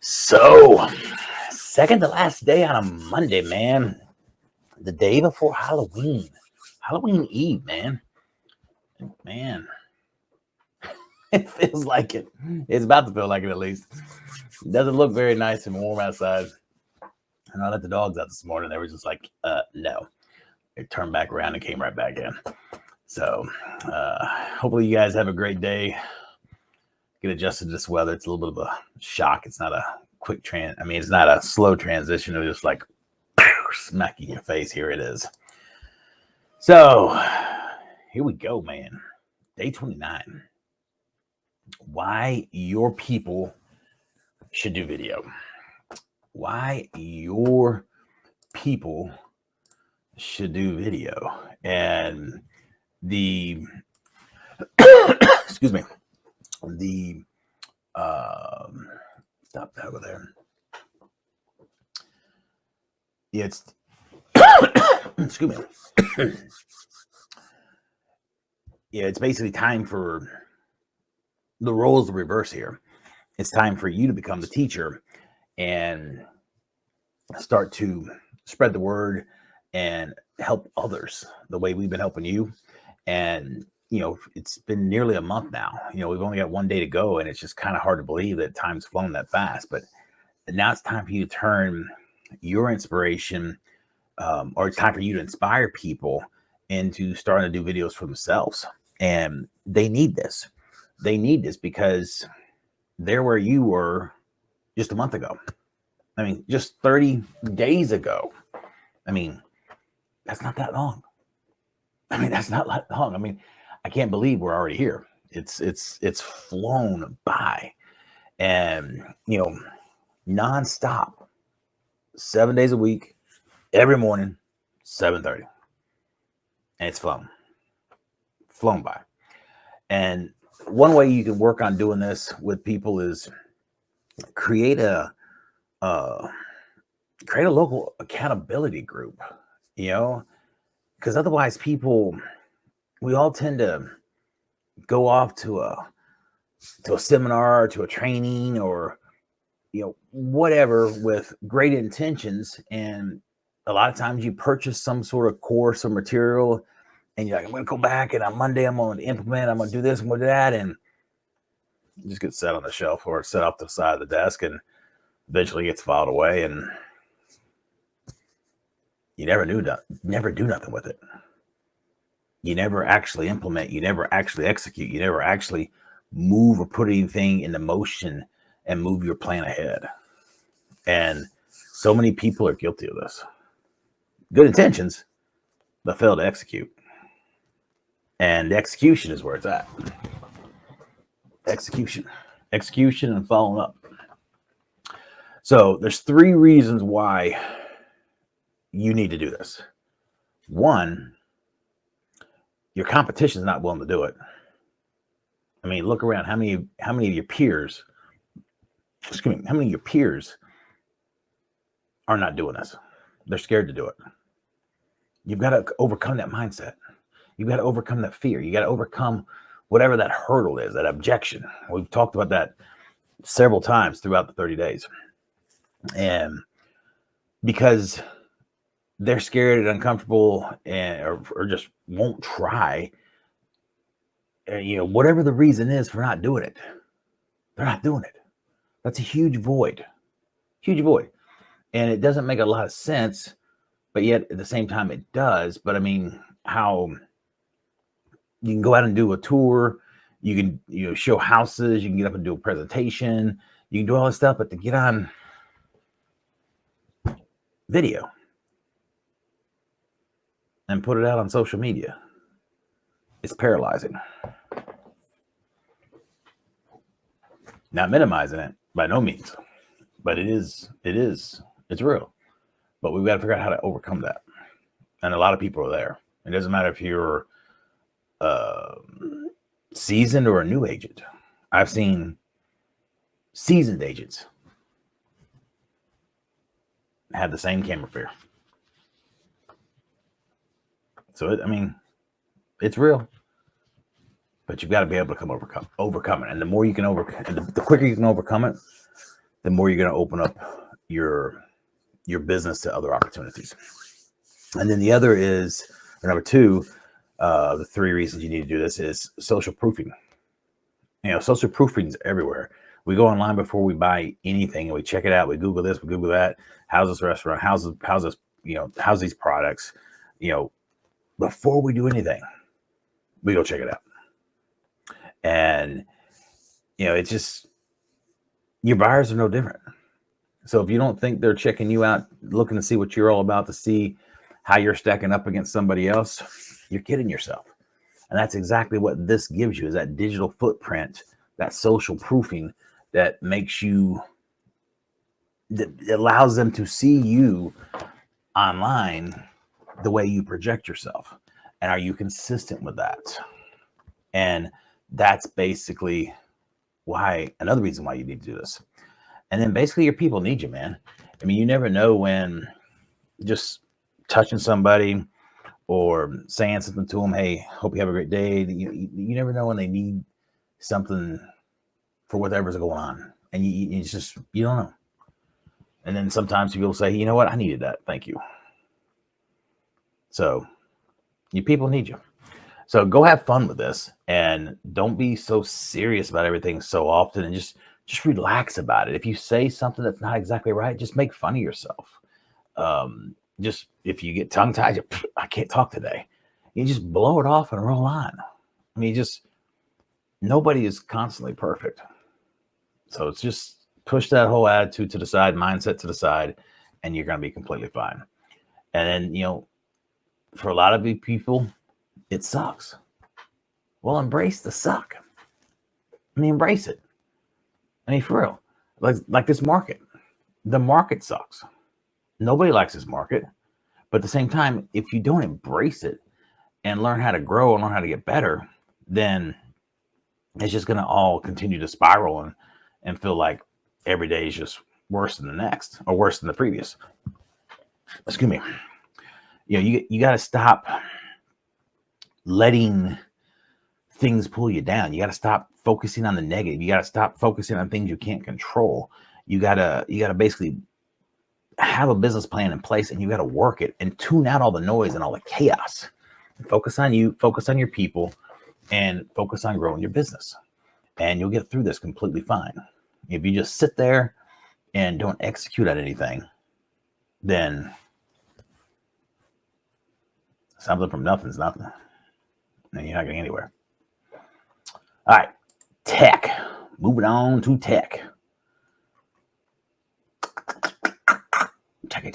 So, second to last day on a Monday, man. The day before Halloween. Halloween Eve, man. Man, it feels like it. It's about to feel like it at least. It doesn't look very nice and warm outside. And I let the dogs out this morning. They were just like, no. They turned back around and came right back in. So, hopefully you guys have a great day. Get adjusted to this weather. It's a little bit of a shock. It's not a quick it's not a slow transition. It was just like smack in your face. Here it is. So here we go, man. Day 29. Why your people should do video. Why your people should do video. And the excuse me. The stop that over there. Yeah, it's excuse me. Yeah, it's basically time for the roles to reverse here. It's time for you to become the teacher and start to spread the word and help others the way we've been helping you. And it's been nearly a month now. We've only got one day to go, and it's just kind of hard to believe that time's flown that fast. But now it's time for you to turn your inspiration, or it's time for you to inspire people into starting to do videos for themselves. And they need this. They need this because they're where you were just a month ago. Just 30 days ago. That's not that long. That's not that long. I can't believe we're already here. It's flown by, and nonstop, 7 days a week, every morning, 7:30, and it's flown by. And one way you can work on doing this with people is create a local accountability group. Because otherwise we all tend to go off to a seminar, to a training, or whatever, with great intentions. And a lot of times you purchase some sort of course or material and you're like, I'm going to go back and on Monday I'm going to implement, I'm going to do this, I'm going to do that. And it just gets set on the shelf or set off the side of the desk and eventually gets filed away, and you never do nothing with it. You never actually implement. You never actually execute. You never actually move or put anything into motion and move your plan ahead. And so many people are guilty of this. Good intentions, but fail to execute. And the execution is where it's at. Execution and following up. So there's 3 reasons why you need to do this. 1, your competition is not willing to do it. Look around. How many of your peers, how many of your peers are not doing this? They're scared to do it. You've got to overcome that mindset. You've got to overcome that fear. You got to overcome whatever that hurdle is, that objection. We've talked about that several times throughout the 30 days. And because they're scared and uncomfortable or just won't try, whatever the reason is for not doing it, they're not doing it. That's a huge void. And it doesn't make a lot of sense, but yet at the same time it does. But how you can go out and do a tour, you can show houses, you can get up and do a presentation, you can do all this stuff, but to get on video and put it out on social media, it's paralyzing. Not minimizing it by no means, but it's real. But we've got to figure out how to overcome that. And a lot of people are there. It doesn't matter if you're seasoned or a new agent. I've seen seasoned agents have the same camera fear. So it's real, but you've got to be able to overcome it. And the more you can the quicker you can overcome it, the more you're going to open up your business to other opportunities. And then the other is, or number two, the three reasons you need to do this is social proofing. Social proofing is everywhere. We go online before we buy anything and we check it out. We Google this, we Google that. How's this restaurant? How's this, how's these products? Before we do anything, we go check it out. And, it's just, your buyers are no different. So if you don't think they're checking you out, looking to see what you're all about, to see how you're stacking up against somebody else, you're kidding yourself. And that's exactly what this gives you, is that digital footprint, that social proofing that makes you, that allows them to see you online the way you project yourself. And are you consistent with that? And that's basically another reason why you need to do this. And then basically your people need you, man. I mean, you never know when just touching somebody or saying something to them, hey, hope you have a great day. You never know when they need something for whatever's going on. And you don't know. And then sometimes people say, you know what, I needed that. Thank you. So your people need you. So go have fun with this, and don't be so serious about everything so often, and just relax about it. If you say something that's not exactly right, just make fun of yourself. Just if you get tongue tied, I can't talk today. You just blow it off and roll on. I mean, nobody is constantly perfect. So it's just push that whole attitude to the side, mindset to the side, and you're going to be completely fine. And then, for a lot of you people, it sucks. Well, embrace the suck. I mean, embrace it. I mean, for real. Like this market. The market sucks. Nobody likes this market. But at the same time, if you don't embrace it and learn how to grow and learn how to get better, then it's just going to all continue to spiral and feel like every day is just worse than the next, or worse than the previous. Excuse me. You got to stop letting things pull you down. You got to stop focusing on the negative. You got to stop focusing on things you can't control. You got to basically have a business plan in place, and you got to work it and tune out all the noise and all the chaos. Focus on you, focus on your people, and focus on growing your business. And you'll get through this completely fine. If you just sit there and don't execute on anything, then something from nothing is nothing. And you're not getting anywhere. All right. Tech. Moving on to tech. Tech.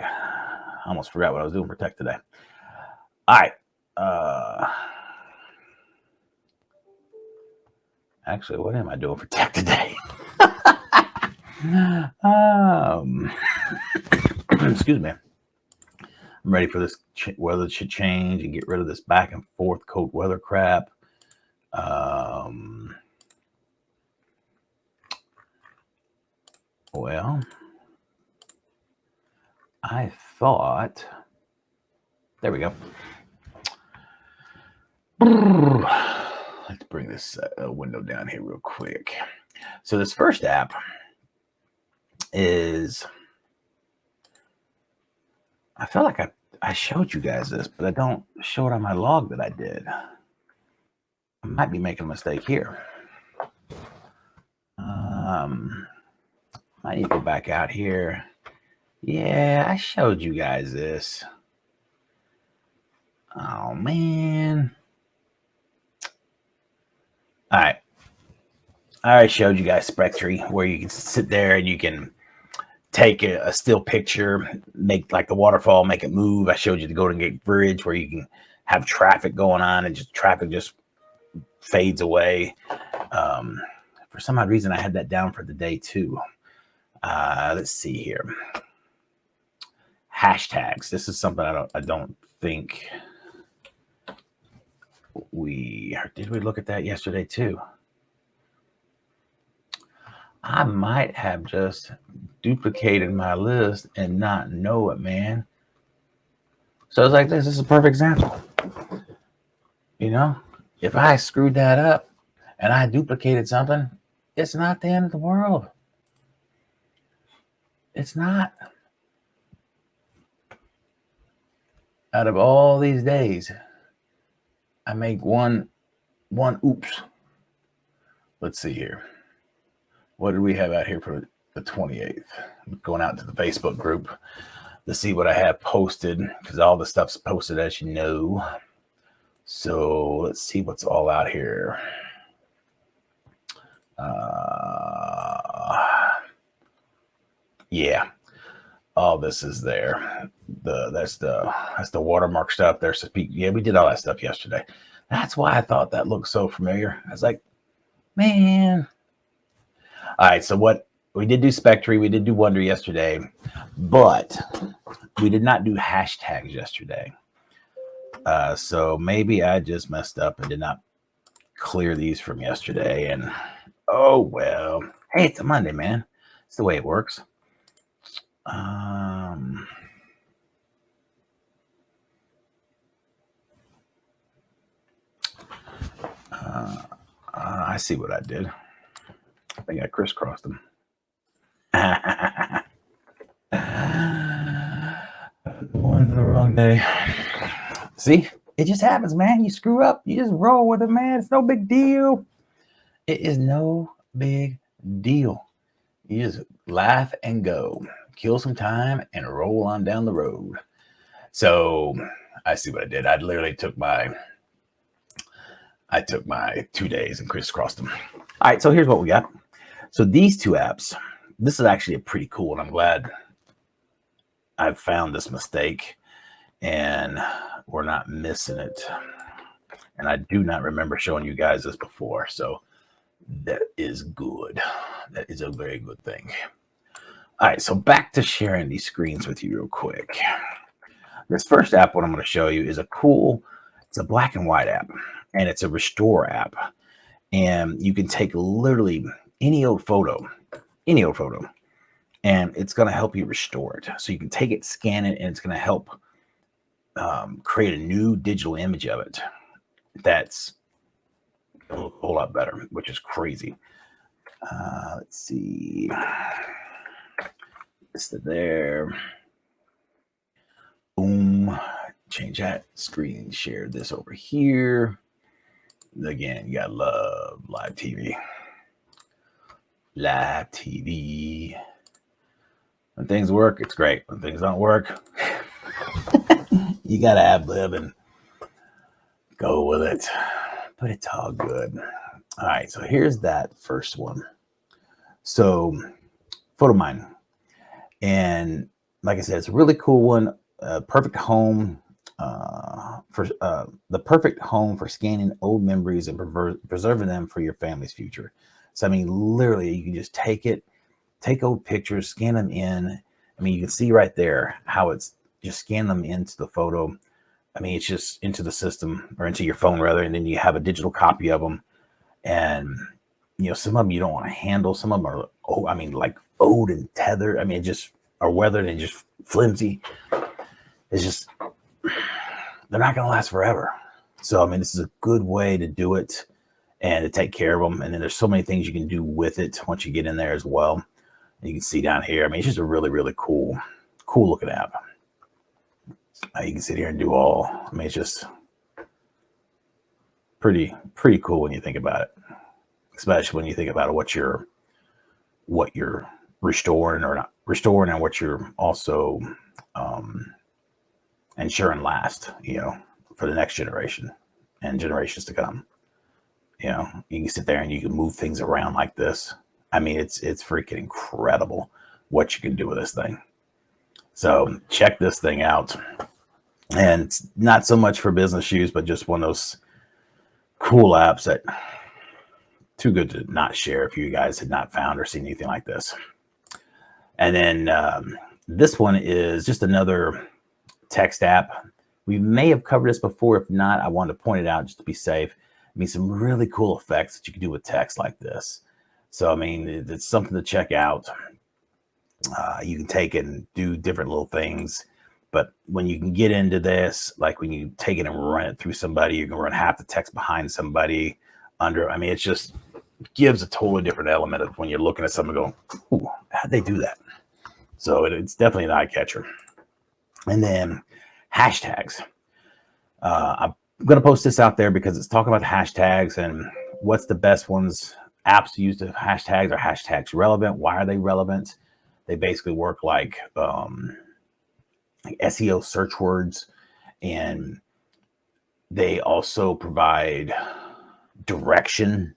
I almost forgot what I was doing for tech today. All right. Actually, what am I doing for tech today? Excuse me. I'm ready for this weather to change and get rid of this back and forth cold weather crap. Well, I thought, there we go. Let's bring this window down here real quick. So this first app is, I feel like I showed you guys this, but I don't show it on my log that I did. I might be making a mistake here. I need to go back out here. Yeah, I showed you guys this. Oh, man. All right. I already showed you guys Spectry, where you can sit there and you can take a still picture, make like the waterfall, make it move. I showed you the Golden Gate Bridge, where you can have traffic going on and traffic just fades away. For some odd reason, I had that down for the day too. Let's see here. Hashtags. This is something I don't think did we look at that yesterday too? I might have just duplicated my list and not know it, man. So it's like this is a perfect example. If I screwed that up and I duplicated something, it's not the end of the world. It's not. Out of all these days, I make one oops. Let's see here. What did we have out here for the 28th? I'm going out to the Facebook group to see what I have posted, because all the stuff's posted, as you know. So let's see what's all out here. Yeah, all this is there. That's the watermark stuff. There's yeah, we did all that stuff yesterday. That's why I thought that looked so familiar. I was like, man. All right, so what we did do Spectre, we did do Wonder yesterday, but we did not do hashtags yesterday. So maybe I just messed up and did not clear these from yesterday. And oh well, hey, it's a Monday, man. It's the way it works. I see what I did. I think I crisscrossed them. One the wrong day. See, it just happens, man. You screw up, you just roll with it, man. It's no big deal. It is no big deal. You just laugh and go, kill some time, and roll on down the road. So I see what I did. I literally took my 2 days and crisscrossed them. All right, so here's what we got. So these two apps, this is actually a pretty cool, and I'm glad I've found this mistake and we're not missing it. And I do not remember showing you guys this before, so that is good. That is a very good thing. All right, so back to sharing these screens with you real quick. This first app, what I'm going to show you is it's a black and white app, and it's a restore app. And you can take literally any old photo, and it's going to help you restore it. So you can take it, scan it, and it's going to help create a new digital image of it that's a whole lot better, which is crazy. Let's see. This to there. Boom. Change that screen. Share this over here. Again, you gotta love live TV. Live TV. When things work, it's great. When things don't work, you gotta ad-lib and go with it. But it's all good. All right, so here's that first one. So, PhotoMine. And like I said, it's a really cool one. Perfect home the perfect home for scanning old memories and preserving them for your family's future. So, I mean, literally, you can just take old pictures, scan them in. I mean, you can see right there how it's just scan them into the photo. I mean, it's just into the system, or into your phone rather, and then you have a digital copy of them. And, you know, some of them you don't want to handle. Some of them are, like old and tethered. I mean, just are weathered and just flimsy. It's just, they're not going to last forever. So, I mean, this is a good way to do it and to take care of them. And then there's so many things you can do with it once you get in there as well. And you can see down here, I mean, it's just a really, really cool looking app. You can sit here and do it's just pretty cool when you think about it, especially when you think about what you're restoring or not restoring, and what you're also ensuring last, for the next generation and generations to come. You can sit there and you can move things around like this. I mean, it's freaking incredible what you can do with this thing. So check this thing out. And it's not so much for business use, but just one of those cool apps that too good to not share if you guys had not found or seen anything like this. And then this one is just another text app. We may have covered this before. If not, I wanted to point it out just to be safe. I mean, some really cool effects that you can do with text like this. So, I mean, it's something to check out. You can take it and do different little things. But when you can get into this, like when you take it and run it through somebody, you can run half the text behind somebody under. I mean, it just gives a totally different element of when you're looking at something going, ooh, how'd they do that? So it's definitely an eye catcher. And then hashtags. I'm going to post this out there because it's talking about hashtags and what's the best ones, apps to use the hashtags. Are hashtags relevant? Why are they relevant? They basically work like SEO search words, and they also provide direction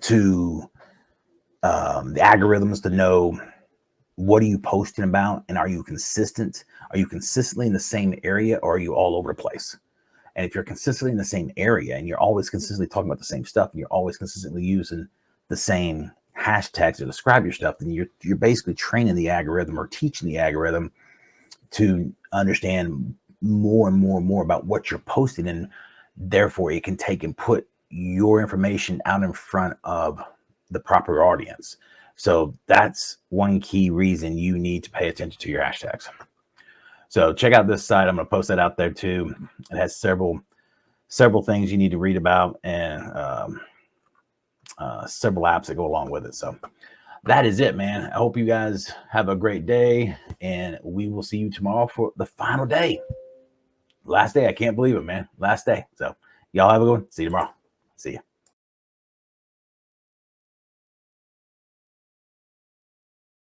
to the algorithms to know what are you posting about, and are you consistent? Are you consistently in the same area, or are you all over the place? And if you're consistently in the same area and you're always consistently talking about the same stuff and you're always consistently using the same hashtags to describe your stuff, then you're basically training the algorithm or teaching the algorithm to understand more and more and more about what you're posting, and therefore it can take and put your information out in front of the proper audience. So that's one key reason you need to pay attention to your hashtags. So check out this site. I'm going to post that out there too. It has several things you need to read about, and several apps that go along with it. So that is it, man. I hope you guys have a great day, and we will see you tomorrow for the final day. Last day. I can't believe it, man. Last day. So y'all have a good one. See you tomorrow. See ya.